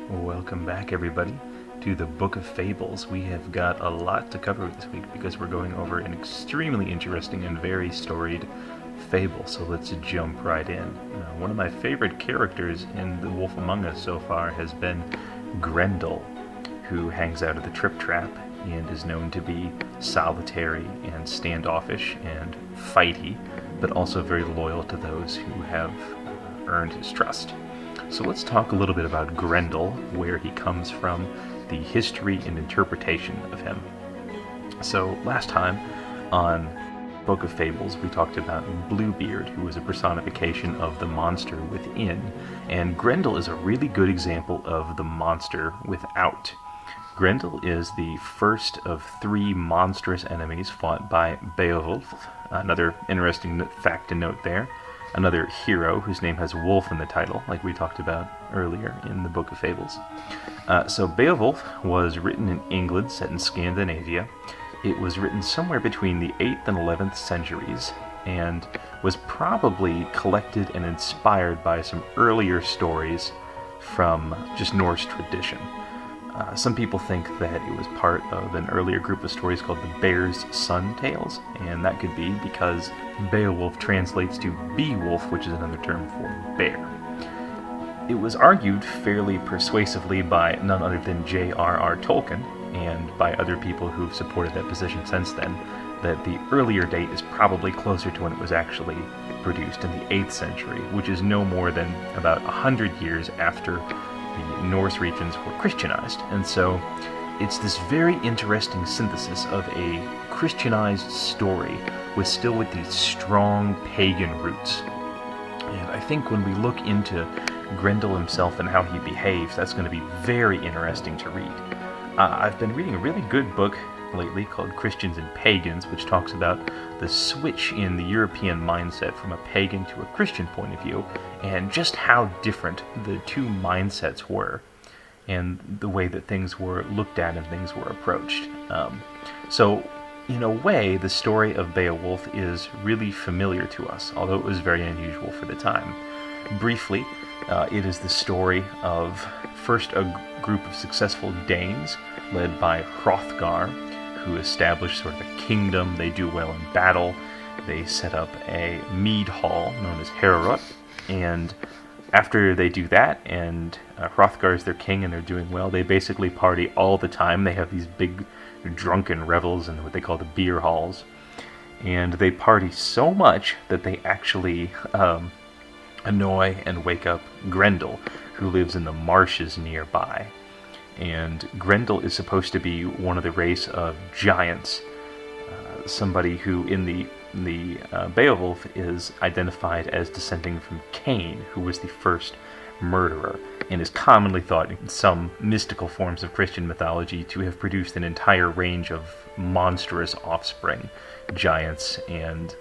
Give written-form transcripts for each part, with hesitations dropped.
Welcome back, everybody, to the Book of Fables. We have got a lot to cover this week because we're going over an extremely interesting and very storied fable, so let's jump right in. One of my favorite characters in The Wolf Among Us so far has been Grendel, who hangs out at the Trip Trap and is known to be solitary and standoffish and fighty, but also very loyal to those who have earned his trust. So let's talk a little bit about Grendel, where he comes from, the history and interpretation of him. So last time on Book of Fables, we talked about Bluebeard, who was a personification of the monster within, and Grendel is a really good example of the monster without. Grendel is the first of three monstrous enemies fought by Beowulf. Another interesting fact to note there. Another hero whose name has wolf in the title, like we talked about earlier in the Book of Fables. So Beowulf was written in England, set in Scandinavia. It was written somewhere between the 8th and 11th centuries, and was probably collected and inspired by some earlier stories from just Norse tradition. Some people think that it was part of an earlier group of stories called the Bear's Son Tales, and that could be because Beowulf translates to Beowulf, which is another term for bear. It was argued fairly persuasively by none other than J.R.R. Tolkien, and by other people who've supported that position since then, that the earlier date is probably closer to when it was actually produced in the 8th century, which is no more than about 100 years after the Norse regions were Christianized. And so it's this very interesting synthesis of a Christianized story with these strong pagan roots. And I think when we look into Grendel himself and how he behaves, that's going to be very interesting to read. I've been reading a really good book lately called Christians and Pagans, which talks about the switch in the European mindset from a pagan to a Christian point of view, and just how different the two mindsets were, and the way that things were looked at and things were approached. So, in a way, the story of Beowulf is really familiar to us, although it was very unusual for the time. Briefly, it is the story of first a group of successful Danes led by Hrothgar, who established sort of a kingdom. They do well in battle. They set up a mead hall known as Heroism, and after they do that, and Hrothgar is their king and they're doing well, they basically party all the time. They have these big drunken revels in what they call the beer halls, and they party so much that they actually annoy and wake up Grendel, who lives in the marshes nearby. And Grendel is supposed to be one of the race of giants, somebody who in the Beowulf is identified as descending from Cain, who was the first murderer, and is commonly thought in some mystical forms of Christian mythology to have produced an entire range of monstrous offspring, giants and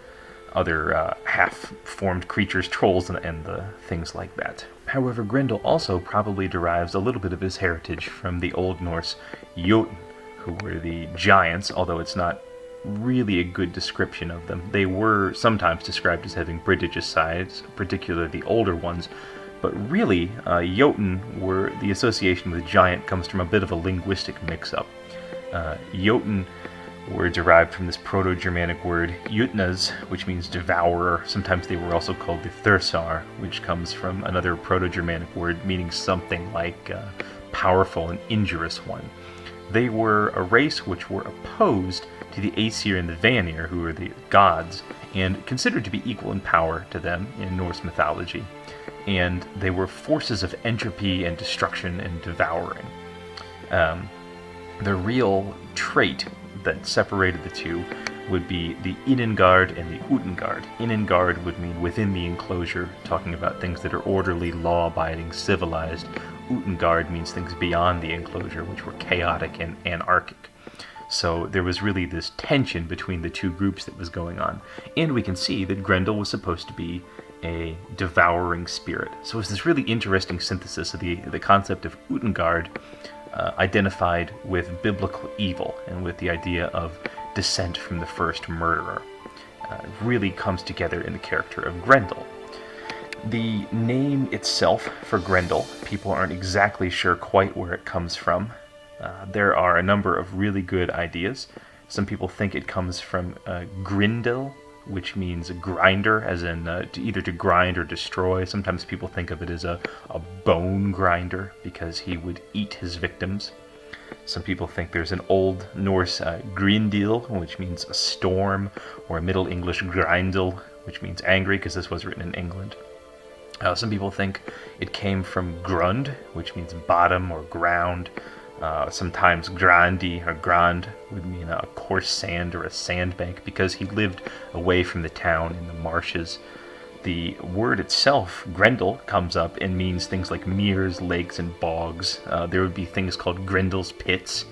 other half-formed creatures, trolls, and the things like that. However, Grendel also probably derives a little bit of his heritage from the Old Norse Yoten, who were the giants, although it's not really a good description of them. They were sometimes described as having prodigious size, particularly the older ones, but really, Yoten the association with giant comes from a bit of a linguistic mix-up. Yoten were derived from this Proto-Germanic word Jutnas, which means devourer. Sometimes they were also called the Thursar, which comes from another Proto-Germanic word meaning something like powerful and injurious one. They were a race which were opposed to the Aesir and the Vanir, who were the gods, and considered to be equal in power to them in Norse mythology. And they were forces of entropy and destruction and devouring. The real trait that separated the two would be the Innengard and the Utengard. Innengard would mean within the enclosure, talking about things that are orderly, law-abiding, civilized. Utengard means things beyond the enclosure, which were chaotic and anarchic. So there was really this tension between the two groups that was going on. And we can see that Grendel was supposed to be a devouring spirit. So it's this really interesting synthesis of the concept of Utengard identified with biblical evil and with the idea of descent from the first murderer. Really comes together in the character of Grendel. The name itself for Grendel, people aren't exactly sure quite where it comes from. There are a number of really good ideas. Some people think it comes from Grendel, which means grinder, as in either to grind or destroy. Sometimes people think of it as a bone grinder because he would eat his victims. Some people think there's an Old Norse Grendel, which means a storm, or a Middle English Grendel, which means angry, because this was written in England. Some people think it came from grund, which means bottom or ground. Sometimes grandi or grand would mean a coarse sand or a sandbank, because he lived away from the town in the marshes. The word itself, Grendel, comes up and means things like meres, lakes, and bogs. There would be things called Grendel's pits,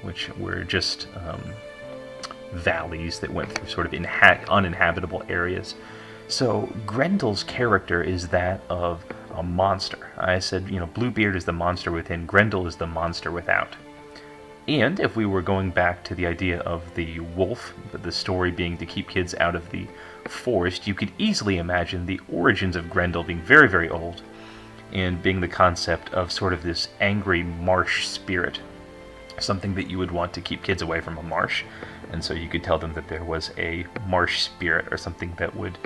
which were just valleys that went through sort of uninhabitable areas. So Grendel's character is that of a monster. I said, Bluebeard is the monster within, Grendel is the monster without. And if we were going back to the idea of the wolf, but the story being to keep kids out of the forest, you could easily imagine the origins of Grendel being very, very old, and being the concept of sort of this angry marsh spirit, something that you would want to keep kids away from a marsh. And so you could tell them that there was a marsh spirit or something that would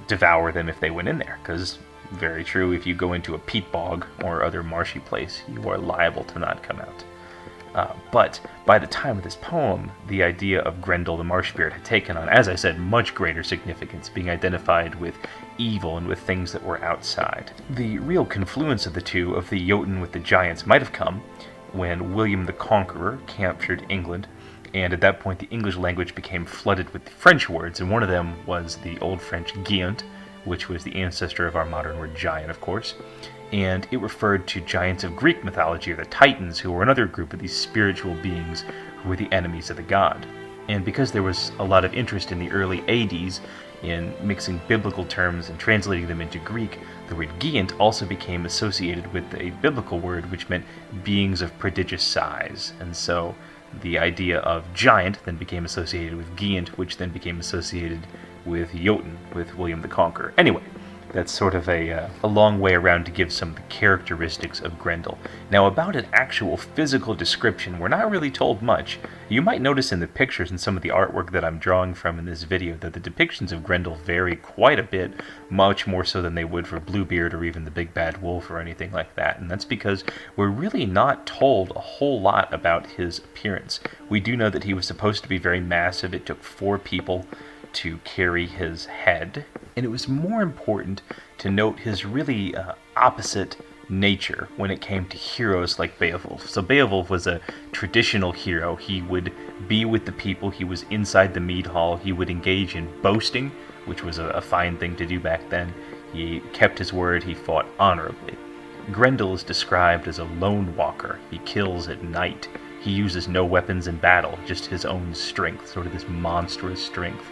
devour them if they went in there, because very true, if you go into a peat bog or other marshy place, you are liable to not come out. But by the time of this poem, the idea of Grendel the marsh spirit had taken on, as I said, much greater significance, being identified with evil and with things that were outside. The real confluence of the two, of the Yoten with the giants, might have come when William the Conqueror captured England, and at that point the English language became flooded with French words, and one of them was the Old French giant, which was the ancestor of our modern word giant, of course, and it referred to giants of Greek mythology, or the Titans, who were another group of these spiritual beings who were the enemies of the god. And because there was a lot of interest in the early 80s in mixing biblical terms and translating them into Greek, the word giant also became associated with a biblical word which meant beings of prodigious size, and so the idea of giant then became associated with giant, which then became associated with Yoten, with William the Conqueror. Anyway, that's sort of a long way around to give some of the characteristics of Grendel. Now, about an actual physical description, we're not really told much. You might notice in the pictures and some of the artwork that I'm drawing from in this video that the depictions of Grendel vary quite a bit, much more so than they would for Bluebeard or even the Big Bad Wolf or anything like that, and that's because we're really not told a whole lot about his appearance. We do know that he was supposed to be very massive. It took 4 people to carry his head, and it was more important to note his really opposite nature when it came to heroes like Beowulf. So Beowulf was a traditional hero. He would be with the people, he was inside the mead hall, he would engage in boasting, which was a fine thing to do back then. He kept his word, he fought honorably. Grendel is described as a lone walker. He kills at night. He uses no weapons in battle, just his own strength, sort of this monstrous strength.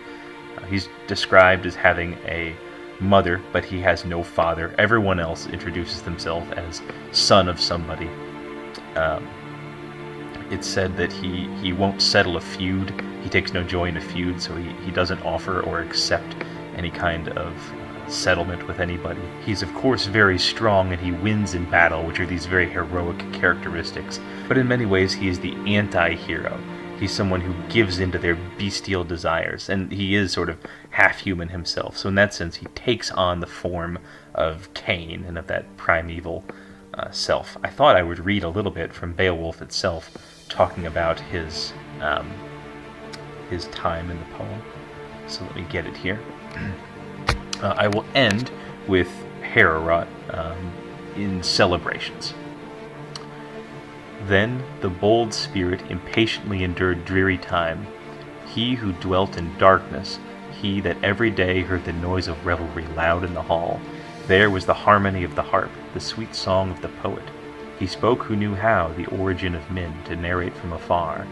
He's described as having a mother, but he has no father. Everyone else introduces themselves as son of somebody. It's said that he won't settle a feud. He takes no joy in a feud, so he doesn't offer or accept any kind of settlement with anybody. He's of course very strong, and he wins in battle, which are these very heroic characteristics. But in many ways, he is the anti-hero. He's someone who gives into their bestial desires, and he is sort of half-human himself. So in that sense, he takes on the form of Cain and of that primeval self. I thought I would read a little bit from Beowulf itself, talking about his time in the poem. So let me get it here. I will end with Heroism in celebrations. Then the bold spirit impatiently endured dreary time, he who dwelt in darkness, he that every day heard the noise of revelry loud in the hall. There was the harmony of the harp, the sweet song of the poet. He spoke who knew how the origin of men to narrate from afar.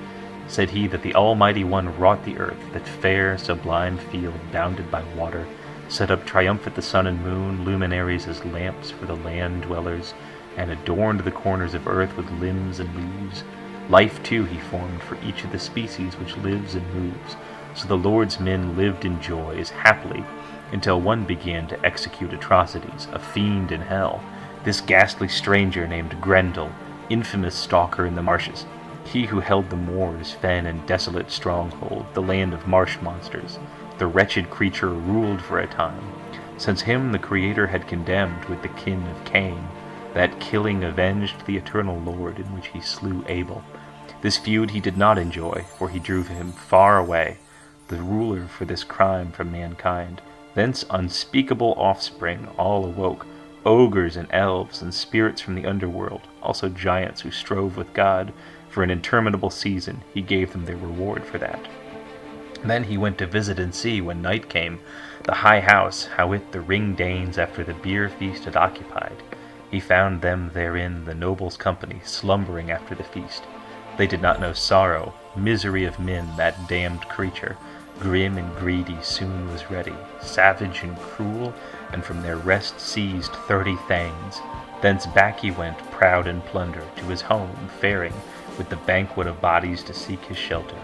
Said he that the Almighty One wrought the earth, that fair, sublime field bounded by water, set up triumphant the sun and moon, luminaries as lamps for the land dwellers, and adorned the corners of earth with limbs and leaves. Life too he formed for each of the species which lives and moves. So the Lord's men lived in joy as happily until one began to execute atrocities, a fiend in hell, this ghastly stranger named Grendel, infamous stalker in the marshes, he who held the moors, fen, and desolate stronghold, the land of marsh monsters. The wretched creature ruled for a time, since him the Creator had condemned with the kin of Cain. That killing avenged the eternal Lord in which he slew Abel. This feud he did not enjoy, for he drew him far away, the ruler for this crime from mankind. Thence unspeakable offspring all awoke, ogres and elves and spirits from the underworld, also giants who strove with God. For an interminable season he gave them their reward for that. Then he went to visit and see, when night came, the high house, how it the ring Danes after the beer feast had occupied. He found them therein, the nobles' company, slumbering after the feast. They did not know sorrow, misery of men, that damned creature, grim and greedy, soon was ready, savage and cruel, and from their rest seized 30 thangs. Thence back he went, proud in plunder, to his home, faring, with the banquet of bodies to seek his shelter.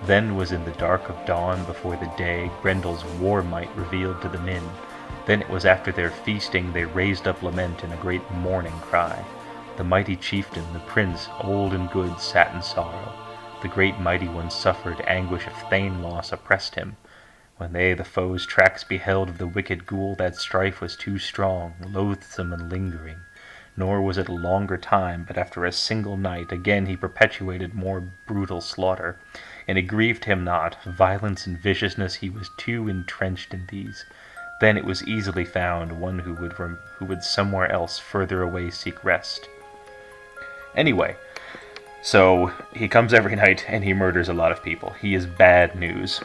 Then was in the dark of dawn before the day Grendel's war might revealed to the men. Then it was after their feasting they raised up lament in a great mourning cry. The mighty chieftain, the prince, old and good, sat in sorrow. The great mighty one suffered, anguish of thane loss oppressed him. When they the foe's tracks beheld of the wicked ghoul, that strife was too strong, loathsome and lingering. Nor was it a longer time, but after a single night again he perpetuated more brutal slaughter. And it grieved him not, violence and viciousness he was too entrenched in these. Then it was easily found one who would somewhere else further away seek rest. Anyway, so he comes every night and he murders a lot of people. He is bad news.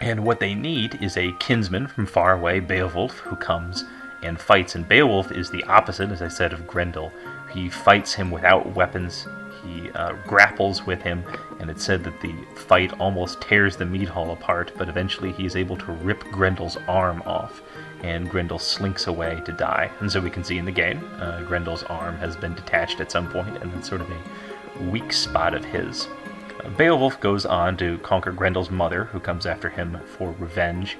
And what they need is a kinsman from far away, Beowulf, who comes and fights. And Beowulf is the opposite, as I said, of Grendel. He fights him without weapons. He grapples with him, and it's said that the fight almost tears the meat hall apart, but eventually he is able to rip Grendel's arm off, and Grendel slinks away to die. And so we can see in the game, Grendel's arm has been detached at some point, and it's sort of a weak spot of his. Beowulf goes on to conquer Grendel's mother, who comes after him for revenge,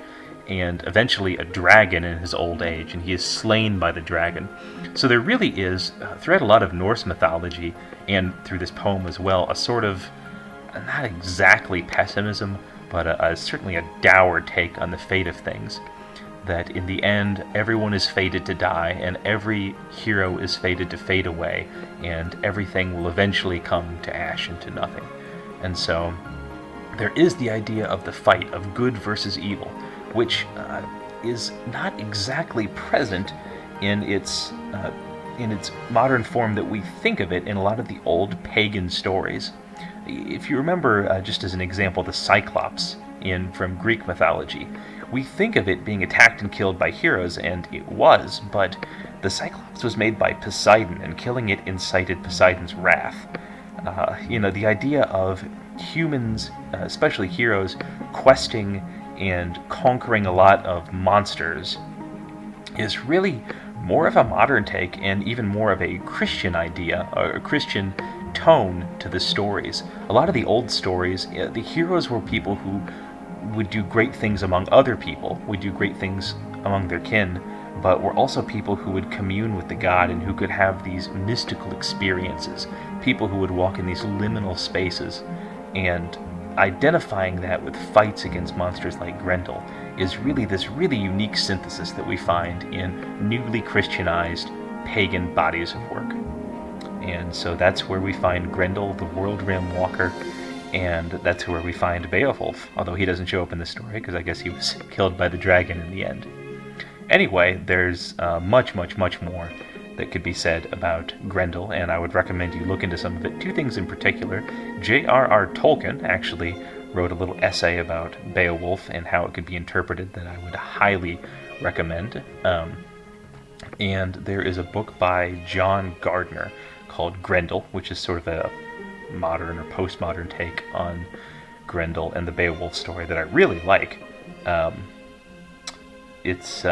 and eventually a dragon in his old age, and he is slain by the dragon. So there really is, throughout a lot of Norse mythology, and through this poem as well, a sort of, not exactly pessimism, but certainly a dour take on the fate of things. That in the end, everyone is fated to die, and every hero is fated to fade away, and everything will eventually come to ash and to nothing. And so there is the idea of the fight of good versus evil, which is not exactly present in its modern form that we think of it in a lot of the old pagan stories. If you remember, just as an example, the Cyclops from Greek mythology, we think of it being attacked and killed by heroes, and it was, but the Cyclops was made by Poseidon, and killing it incited Poseidon's wrath. The idea of humans, especially heroes, questing and conquering a lot of monsters is really more of a modern take, and even more of a Christian idea, or a Christian tone to the stories. A lot of the old stories, the heroes were people who would do great things among other people, would do great things among their kin, but were also people who would commune with the god and who could have these mystical experiences, people who would walk in these liminal spaces. And identifying that with fights against monsters like Grendel is really this really unique synthesis that we find in newly Christianized pagan bodies of work. And so that's where we find Grendel, the World Realm Walker, and that's where we find Beowulf, although he doesn't show up in the story because I guess he was killed by the dragon in the end. Anyway, there's much more that could be said about Grendel, and I would recommend you look into some of it. Two things in particular. J.R.R. Tolkien actually wrote a little essay about Beowulf and how it could be interpreted that I would highly recommend. And there is a book by John Gardner called Grendel, which is sort of a modern or postmodern take on Grendel and the Beowulf story that I really like. It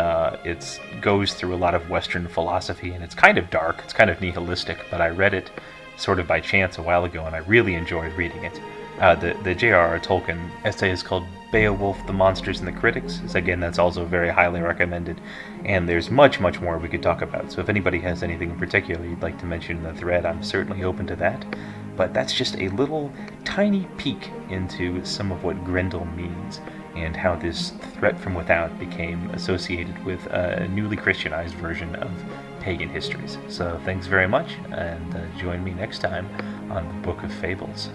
goes through a lot of Western philosophy, and it's kind of dark, it's kind of nihilistic, but I read it sort of by chance a while ago, and I really enjoyed reading it. The J.R.R. Tolkien essay is called Beowulf, the Monsters and the Critics. So again, that's also very highly recommended. And there's much, much more we could talk about. So if anybody has anything in particular you'd like to mention in the thread, I'm certainly open to that. But that's just a little tiny peek into some of what Grendel means and how this threat from without became associated with a newly Christianized version of pagan histories. So thanks very much, and join me next time on the Book of Fables.